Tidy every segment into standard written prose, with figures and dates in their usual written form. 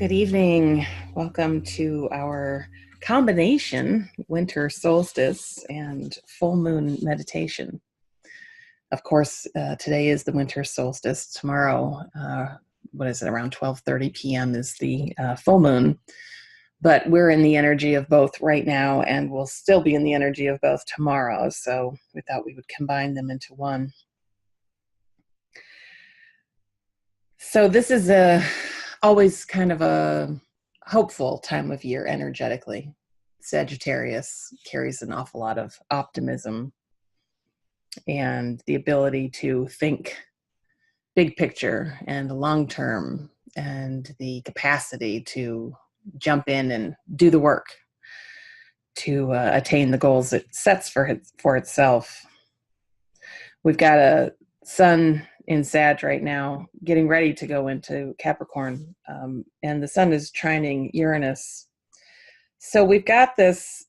Good evening. Welcome to our combination winter solstice and full moon meditation. Of course, today is the winter solstice. Tomorrow, around 12:30 p.m. is the full moon. But we're in the energy of both right now, and we'll still be in the energy of both tomorrow. So we thought we would combine them into one. So this is always kind of a hopeful time of year energetically. Sagittarius carries an awful lot of optimism and the ability to think big picture and long term, and the capacity to jump in and do the work to attain the goals it sets for itself. We've got a sun in Sag right now, getting ready to go into Capricorn, and the sun is trining Uranus. So we've got this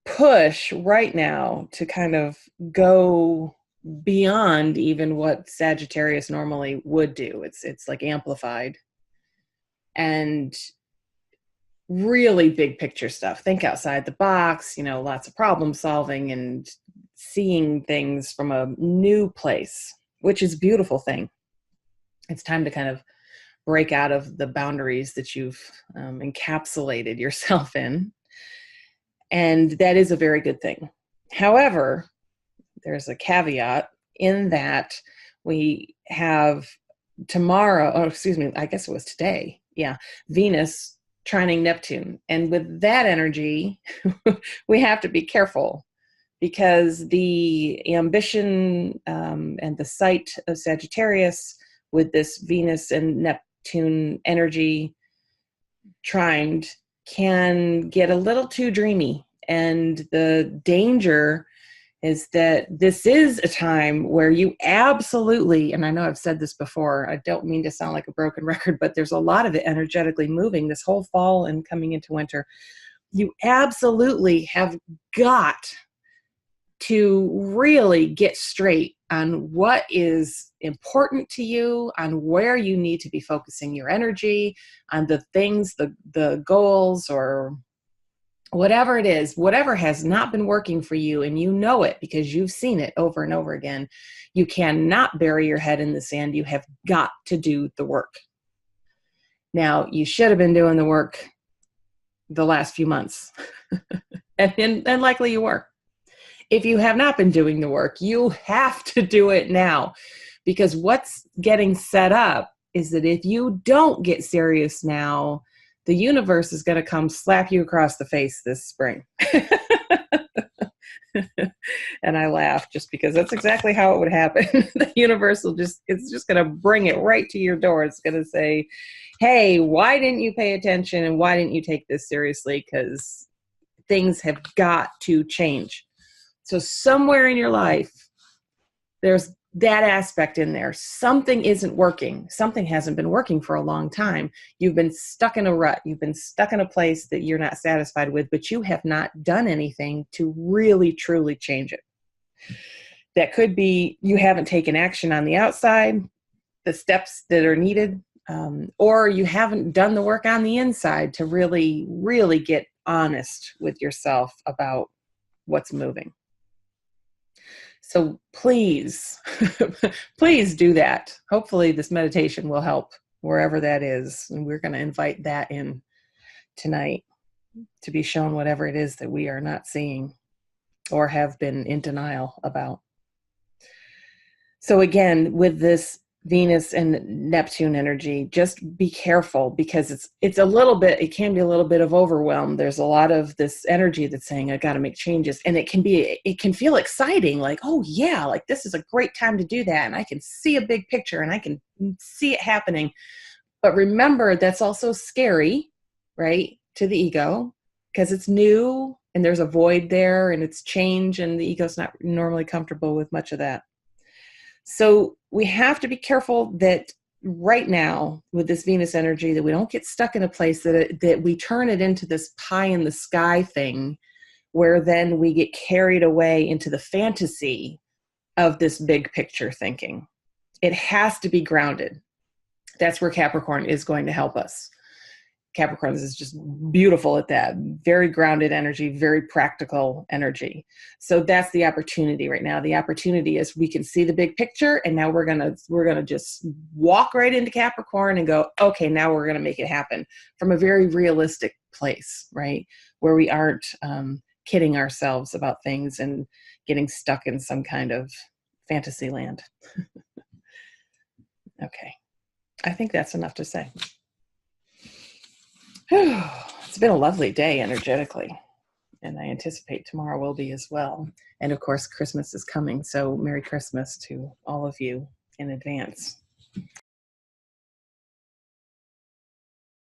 push right now to kind of go beyond even what Sagittarius normally would do. It's like amplified and really big picture stuff. Think outside the box, lots of problem solving and seeing things from a new place, which is a beautiful thing. It's time to kind of break out of the boundaries that you've encapsulated yourself in. And that is a very good thing. However, there's a caveat in that we have I guess it was today. Yeah, Venus trining Neptune. And with that energy, we have to be careful, because the ambition and the sight of Sagittarius with this Venus and Neptune energy trined can get a little too dreamy. And the danger is that this is a time where you absolutely, and I know I've said this before, I don't mean to sound like a broken record, but there's a lot of it energetically moving this whole fall and coming into winter. You absolutely have got to really get straight on what is important to you, on where you need to be focusing your energy, on the things, the goals, or whatever it is, whatever has not been working for you, and you know it because you've seen it over and over again. You cannot bury your head in the sand. You have got to do the work. Now, you should have been doing the work the last few months, and likely you were. If you have not been doing the work, you have to do it now, because what's getting set up is that if you don't get serious now, the universe is going to come slap you across the face this spring. And I laugh just because that's exactly how it would happen. The universe it's just going to bring it right to your door. It's going to say, hey, why didn't you pay attention? And why didn't you take this seriously? Because things have got to change. So somewhere in your life, there's that aspect in there. Something isn't working. Something hasn't been working for a long time. You've been stuck in a rut. You've been stuck in a place that you're not satisfied with, but you have not done anything to really, truly change it. That could be you haven't taken action on the outside, the steps that are needed, or you haven't done the work on the inside to really, really get honest with yourself about what's moving. So please, please do that. Hopefully this meditation will help wherever that is. And we're going to invite that in tonight to be shown whatever it is that we are not seeing or have been in denial about. So again, with this Venus and Neptune energy, just be careful, because it can be a little bit of overwhelm. There's a lot of this energy that's saying, I got to make changes. And it can feel exciting. Like, oh yeah, like this is a great time to do that. And I can see a big picture and I can see it happening. But remember, that's also scary, right? To the ego, because it's new and there's a void there and it's change, and the ego's not normally comfortable with much of that. So we have to be careful that right now with this Venus energy, that we don't get stuck in a place that we turn it into this pie in the sky thing, where then we get carried away into the fantasy of this big picture thinking. It has to be grounded. That's where Capricorn is going to help us. Capricorn is just beautiful at that. Very grounded energy, very practical energy. So that's the opportunity right now. The opportunity is we can see the big picture, and now we're gonna just walk right into Capricorn and go, okay, now we're gonna make it happen from a very realistic place, right? Where we aren't kidding ourselves about things and getting stuck in some kind of fantasy land. Okay, I think that's enough to say. It's been a lovely day energetically, and I anticipate tomorrow will be as well. And of course, Christmas is coming, so Merry Christmas to all of you in advance.